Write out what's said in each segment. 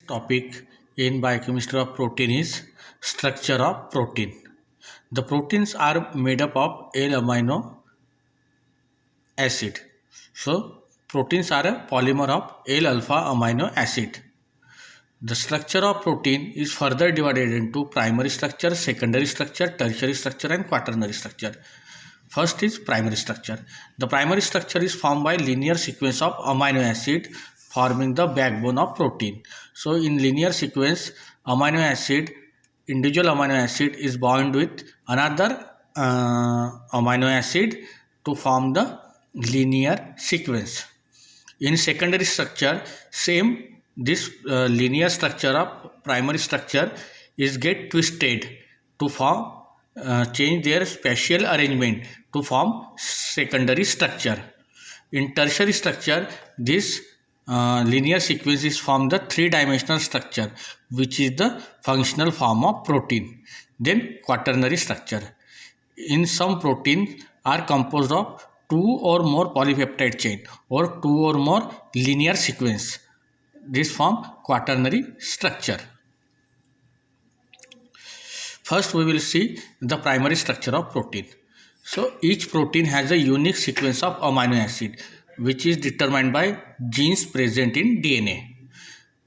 topic in biochemistry of protein is structure of protein. The proteins are made up of L-amino acid. So proteins are a polymer of L-alpha amino acid. The structure of protein is further divided into primary structure, secondary structure, tertiary structure and quaternary structure. First is primary structure. The primary structure is formed by linear sequence of amino acid forming the backbone of protein. So in linear sequence, individual amino acid is bound with another amino acid to form the linear sequence. In secondary structure, same this linear structure of primary structure is get twisted to form change their spatial arrangement to form secondary structure. In tertiary structure, this linear sequence is formed the three-dimensional structure, which is the functional form of protein. Then quaternary structure. In some proteins are composed of two or more polypeptide chain or two or more linear sequence. This form quaternary structure. First we will see the primary structure of protein. So each protein has a unique sequence of amino acid which is determined by genes present in DNA.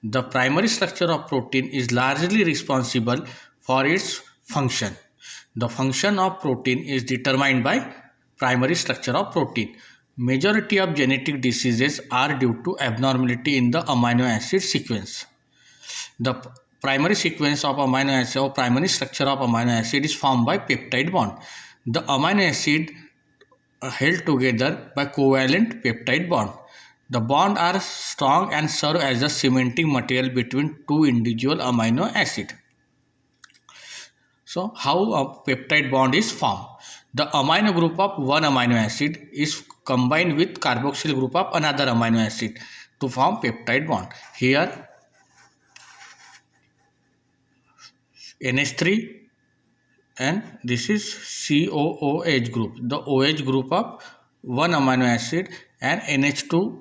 The primary structure of protein is largely responsible for its function. The function of protein is determined by primary structure of protein. Majority of genetic diseases are due to abnormality in the amino acid sequence. The primary sequence of amino acid or primary structure of amino acid is formed by peptide bond. The amino acid held together by covalent peptide bond. The bond are strong and serve as a cementing material between two individual amino acid. So how a peptide bond is formed? The amino group of one amino acid is combined with carboxyl group of another amino acid to form peptide bond. Here NH3 and this is COOH group, the OH group of one amino acid and NH2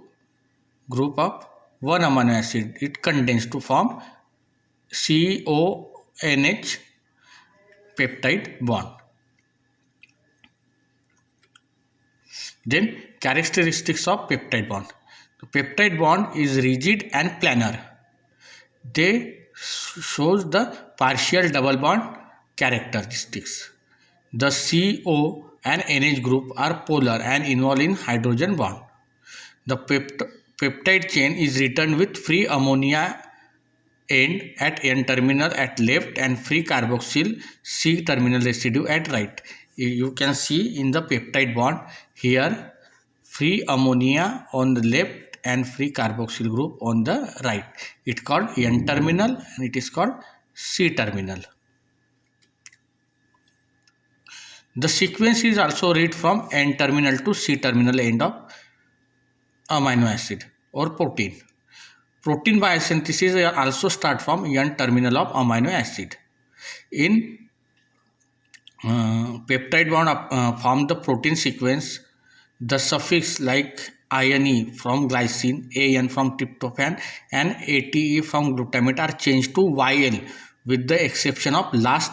group of one amino acid. It contains to form CONH peptide bond. Then characteristics of peptide bond. The peptide bond is rigid and planar. They shows the partial double bond characteristics. The CO and NH group are polar and involved in hydrogen bond. The peptide chain is written with free ammonia end at N terminal at left and free carboxyl C terminal residue at right. You can see in the peptide bond here free ammonia on the left and free carboxyl group on the right. It called N terminal and it is called C terminal. The sequence is also read from N terminal to C terminal end of amino acid or protein. Protein biosynthesis also start from N terminal of amino acid. In peptide bond form the protein sequence, the suffix like INE from glycine, AN from tryptophan and ATE from glutamate are changed to YL with the exception of last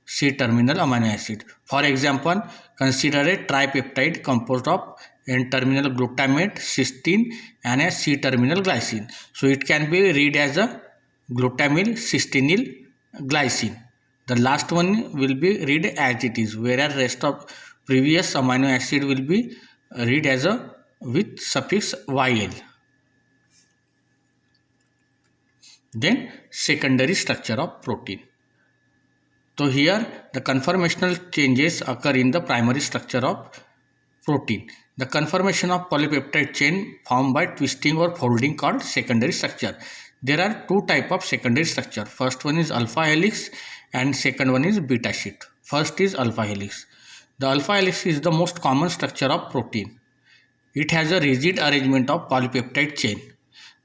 C terminal amino acid. For example, consider a tripeptide composed of N terminal glutamate, cysteine and a C terminal glycine. So it can be read as a glutamyl cysteanyl glycine. The last one will be read as it is, whereas rest of previous amino acid will be read as a with suffix YL. Then secondary structure of protein. So here the conformational changes occur in the primary structure of protein. The conformation of polypeptide chain formed by twisting or folding called secondary structure. There are two types of secondary structure. First one is alpha helix and second one is beta sheet. First is alpha helix. The alpha helix is the most common structure of protein. It has a rigid arrangement of polypeptide chain.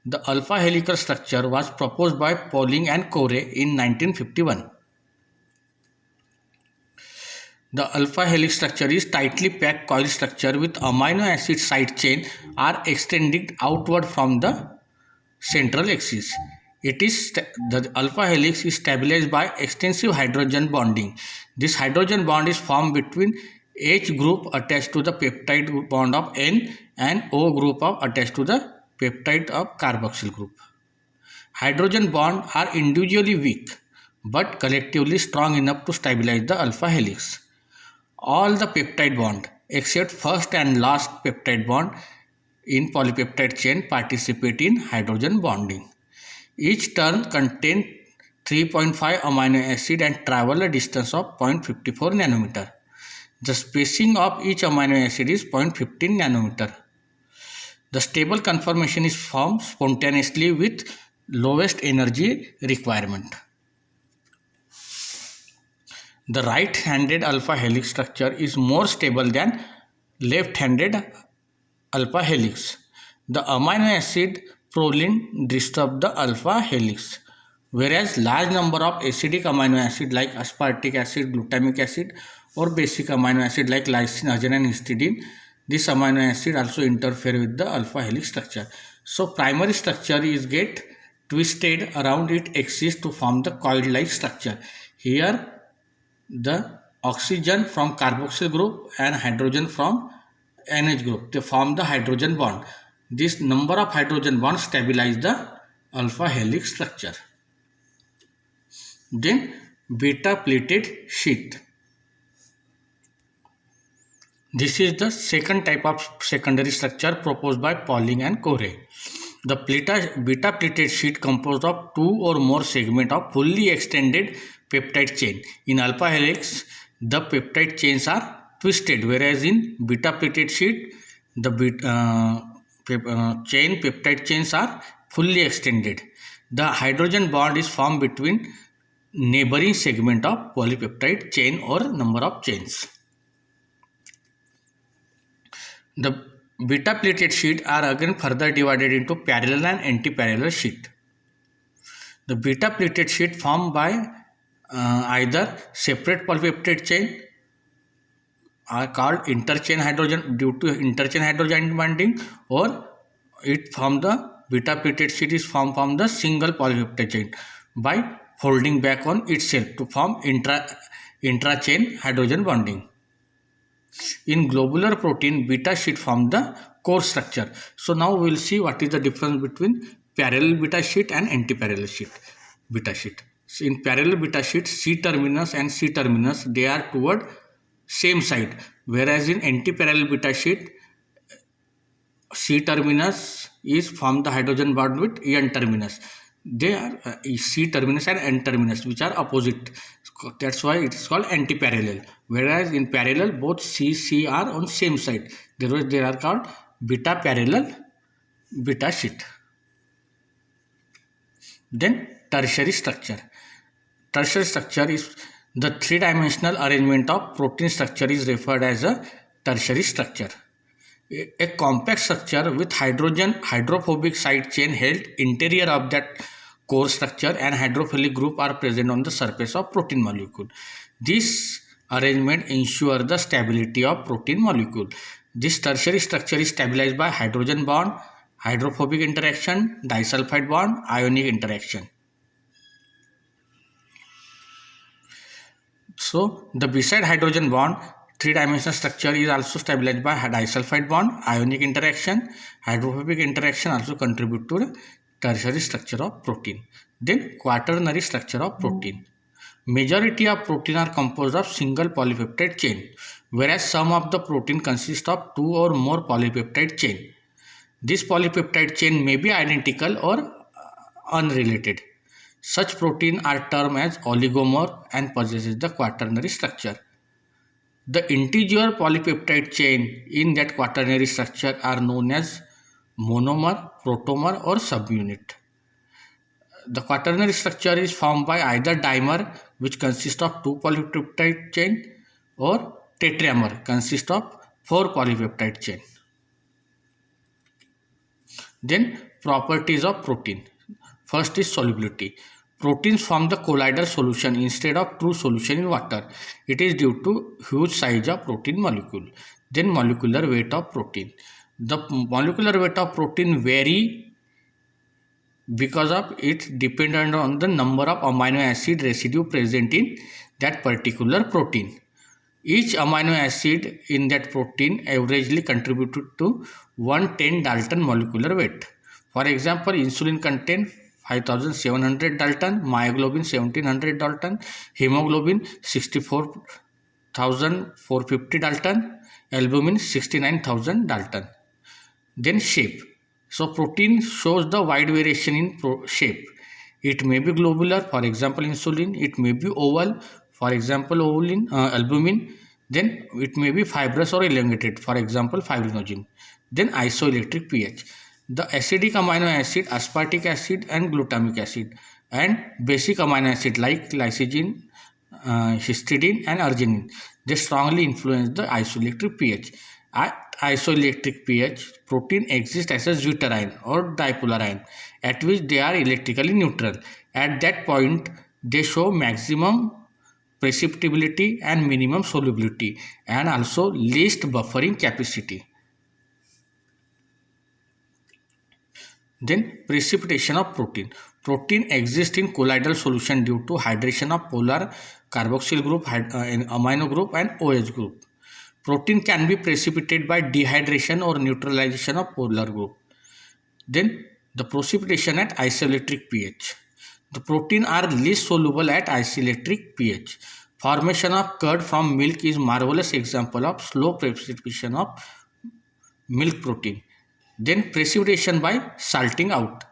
The alpha helical structure was proposed by Pauling and Corey in 1951. The alpha helix structure is tightly packed coil structure with amino acid side chain are extended outward from the central axis. The alpha helix is stabilized by extensive hydrogen bonding. This hydrogen bond is formed between H group attached to the peptide bond of N and O group attached to the peptide of carboxyl group. Hydrogen bonds are individually weak but collectively strong enough to stabilize the alpha helix. All the peptide bond except first and last peptide bond in polypeptide chain participate in hydrogen bonding. Each turn contains 3.5 amino acid and travel a distance of 0.54 nanometer. The spacing of each amino acid is 0.15 nanometer. The stable conformation is formed spontaneously with lowest energy requirement. The right-handed alpha helix structure is more stable than left-handed alpha helix. The amino acid proline disturbs the alpha helix, whereas large number of acidic amino acid like aspartic acid, glutamic acid or basic amino acid like lysine, arginine and histidine, this amino acid also interfere with the alpha helix structure. So primary structure is get twisted around its axis to form the coil-like structure. Here the oxygen from carboxyl group and hydrogen from NH group, they form the hydrogen bond. This number of hydrogen bonds stabilize the alpha helix structure. Then beta pleated sheath. This is the second type of secondary structure proposed by Pauling and Corey. The beta pleated sheath composed of two or more segments of fully extended peptide chain. In alpha helix, the peptide chains are twisted, whereas in beta pleated sheath, the peptide chains are fully extended. The hydrogen bond is formed between neighboring segment of polypeptide chain or number of chains. The beta pleated sheath are again further divided into parallel and anti-parallel sheath. The beta pleated sheath formed by either separate polypeptide chain are called interchain hydrogen due to interchain hydrogen bonding, or it from the beta pleated sheath is formed from the single polypeptide chain by folding back on itself to form intrachain hydrogen bonding. In globular protein, beta sheath form the core structure. So now we will see what is the difference between parallel beta sheath and anti-parallel beta sheath. So in parallel beta sheath, C terminus and C terminus, they are toward same side, whereas in anti-parallel beta sheath, C terminus is from the hydrogen bond with N terminus. They are C terminus and N terminus, which are opposite. That's why it is called anti-parallel. Whereas in parallel, both C are on same side. They are called beta parallel beta sheath. Then tertiary structure. Tertiary structure is the three-dimensional arrangement of protein structure is referred as a tertiary structure. A compact structure with hydrophobic side chain held interior of that core structure and hydrophilic group are present on the surface of protein molecule. This arrangement ensures the stability of protein molecule. This tertiary structure is stabilized by hydrogen bond, hydrophobic interaction, disulfide bond, ionic interaction. So the beside hydrogen bond, three-dimensional structure is also stabilized by disulfide bond, ionic interaction, hydrophobic interaction also contribute to the tertiary structure of protein. Then quaternary structure of protein. Majority of protein are composed of single polypeptide chain, whereas some of the protein consist of two or more polypeptide chain. This polypeptide chain may be identical or unrelated. Such protein are termed as oligomer and possesses the quaternary structure. The integer polypeptide chain in that quaternary structure are known as monomer, protomer or subunit. The quaternary structure is formed by either dimer, which consists of two polypeptide chain, or tetramer, consists of four polypeptide chain. Then properties of protein. First is solubility. Proteins form the colloidal solution instead of true solution in water. It is due to huge size of protein molecule. Then molecular weight of protein. The molecular weight of protein vary because of it dependent on the number of amino acid residue present in that particular protein. Each amino acid in that protein averagely contributed to 110 Dalton molecular weight. For example, insulin contains 5700 Dalton, myoglobin 1700 Dalton, hemoglobin 64,450 Dalton, albumin 69,000 Dalton. Then shape. So protein shows the wide variation in shape. It may be globular, for example insulin. It may be oval, for example albumin. Then it may be fibrous or elongated, for example fibrinogen. Then isoelectric pH. The acidic amino acid, aspartic acid and glutamic acid, and basic amino acid like lysine, histidine and arginine, they strongly influence the isoelectric pH. At isoelectric pH, protein exists as a zwitterion or dipolar ion, at which they are electrically neutral. At that point, they show maximum precipitability and minimum solubility, and also least buffering capacity. Then precipitation of protein. Protein exists in colloidal solution due to hydration of polar carboxyl group, amino group and OH group. Protein can be precipitated by dehydration or neutralization of polar group. Then the precipitation at isoelectric pH. The protein are least soluble at isoelectric pH. Formation of curd from milk is marvelous example of slow precipitation of milk protein. Then precipitation by salting out.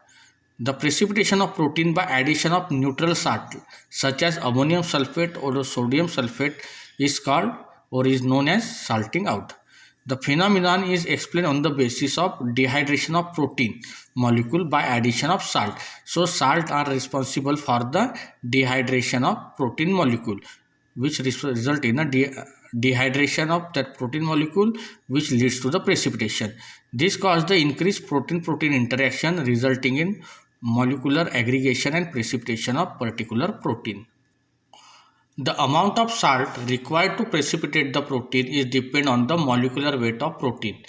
The precipitation of protein by addition of neutral salt such as ammonium sulfate or sodium sulfate is called or is known as salting out. The phenomenon is explained on the basis of dehydration of protein molecule by addition of salt. So salt are responsible for the dehydration of protein molecule, which result in a dehydration of that protein molecule, which leads to the precipitation. This causes the increased protein-protein interaction, resulting in molecular aggregation and precipitation of particular protein. The amount of salt required to precipitate the protein is depend on the molecular weight of protein.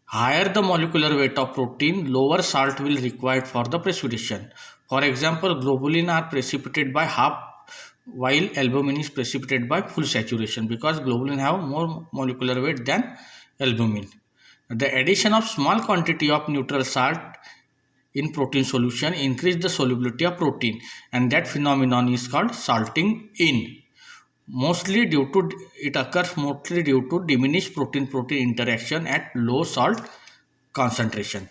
Higher the molecular weight of protein, lower salt will required for the precipitation. For example, globulin are precipitated by half, while albumin is precipitated by full saturation, because globulin have more molecular weight than albumin. The addition of small quantity of neutral salt in protein solution increase the solubility of protein, and that phenomenon is called salting in. It occurs mostly due to diminished protein-protein interaction at low salt concentration.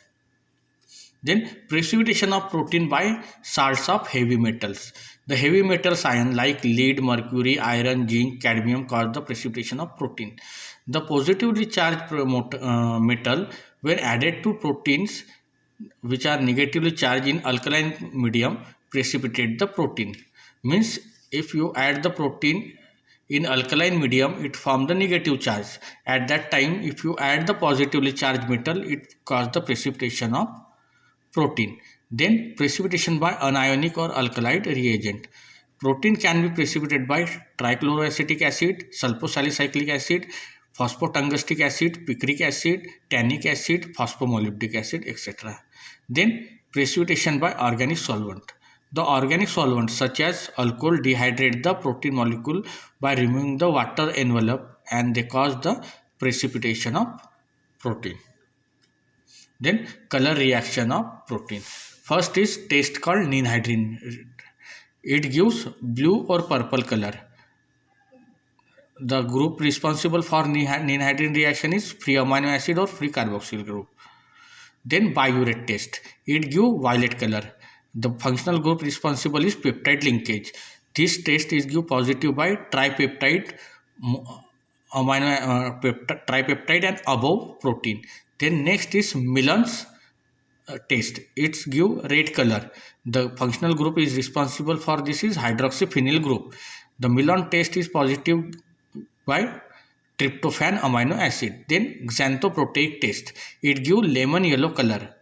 Then precipitation of protein by salts of heavy metals. The heavy metals ion like lead, mercury, iron, zinc, cadmium cause the precipitation of protein. The positively charged metal when added to proteins which are negatively charged in alkaline medium precipitate the protein. Means if you add the protein in alkaline medium, it forms the negative charge. At that time, if you add the positively charged metal, it causes the precipitation of protein. Then precipitation by anionic or alkaloid reagent. Protein can be precipitated by trichloroacetic acid, sulfosalicylic acid, phosphotungustic acid, picric acid, tannic acid, phosphomolybdic acid, etc. Then precipitation by organic solvent. The organic solvents such as alcohol dehydrate the protein molecule by removing the water envelope, and they cause the precipitation of protein. Then color reaction of protein. First is taste called ninhydrin. It gives blue or purple color. The group responsible for ninhydrin reaction is free amino acid or free carboxyl group. Then biuret taste. It gives violet color. The functional group responsible is peptide linkage. This test is given positive by tripeptide and above protein. Then next is Milon's test. It's give red color. The functional group is responsible for this is hydroxyphenyl group. The Milon test is positive by tryptophan amino acid. Then xanthoproteic test. It give lemon yellow color.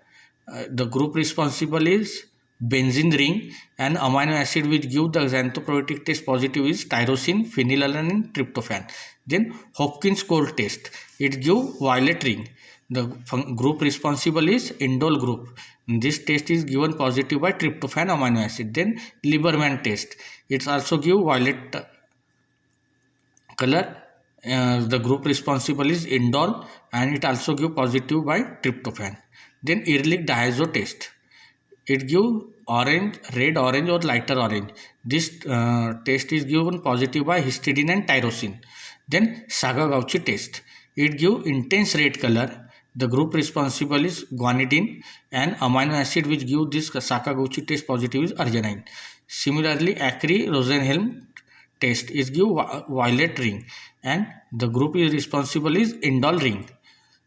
The group responsible is benzene ring, and amino acid which give the xanthoproteic test positive is tyrosine, phenylalanine, tryptophan. Then Hopkins Cole test. It give violet ring. The group responsible is indole group. This test is given positive by tryptophan amino acid. Then Lieberman test. It also give violet color. The group responsible is indole and it also give positive by tryptophan. Then Ehrlich diazo test. It give orange, red, orange or lighter orange. This test is given positive by histidine and tyrosine. Then Sakaguchi test. It give intense red color. The group responsible is guanidine and amino acid which give this Sakaguchi test positive is arginine. Similarly, Acri-Rosenhelm test is give violet ring and the group is responsible is indole ring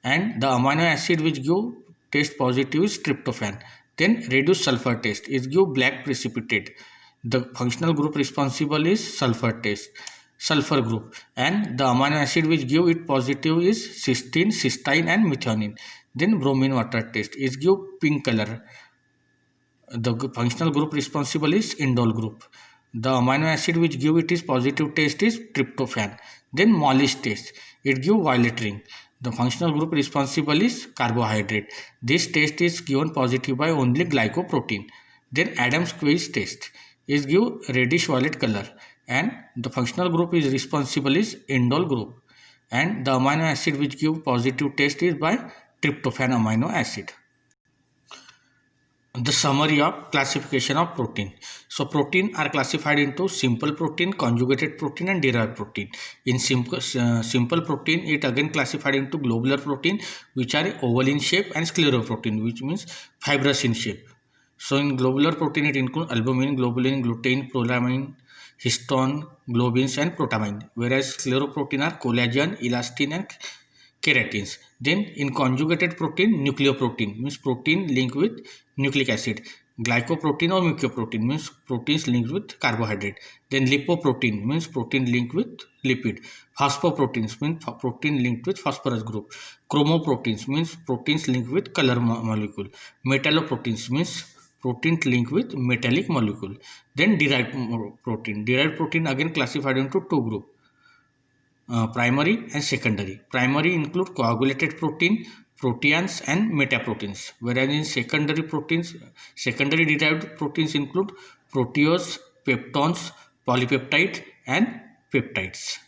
and the amino acid which give test positive is tryptophan. Then reduced sulfur test is give black precipitate. The functional group responsible is sulfur group and the amino acid which give it positive is cysteine, cysteine and methionine. Then bromine water test is give pink color. The functional group responsible is indole group. The amino acid which give it is positive test is tryptophan. Then Mollis test, it give violet ring. The functional group responsible is carbohydrate. This test is given positive by only glycoprotein. Then Adams-Quist test is give reddish violet color and the functional group is responsible is indole group and the amino acid which give positive test is by tryptophan amino acid. The summary of classification of protein. So protein are classified into simple protein, conjugated protein and derived protein. In simple protein, it again classified into globular protein which are oval in shape and scleroprotein which means fibrous in shape. So in globular protein it includes albumin, globulin, glutein, prolamine, histone, globins and protamine, whereas scleroprotein are collagen, elastin and keratins. Then in conjugated protein, nucleoprotein means protein linked with nucleic acid. Glycoprotein or mucoprotein means proteins linked with carbohydrate. Then lipoprotein means protein linked with lipid. Phosphoproteins means protein linked with phosphorus group. Chromoproteins means proteins linked with color molecule. Metalloproteins means protein linked with metallic molecule. Then derived protein. Derived protein again classified into two groups. Primary and secondary. Primary include coagulated protein, proteins and metaproteins, whereas in secondary derived proteins include proteose, peptones, polypeptide and peptides.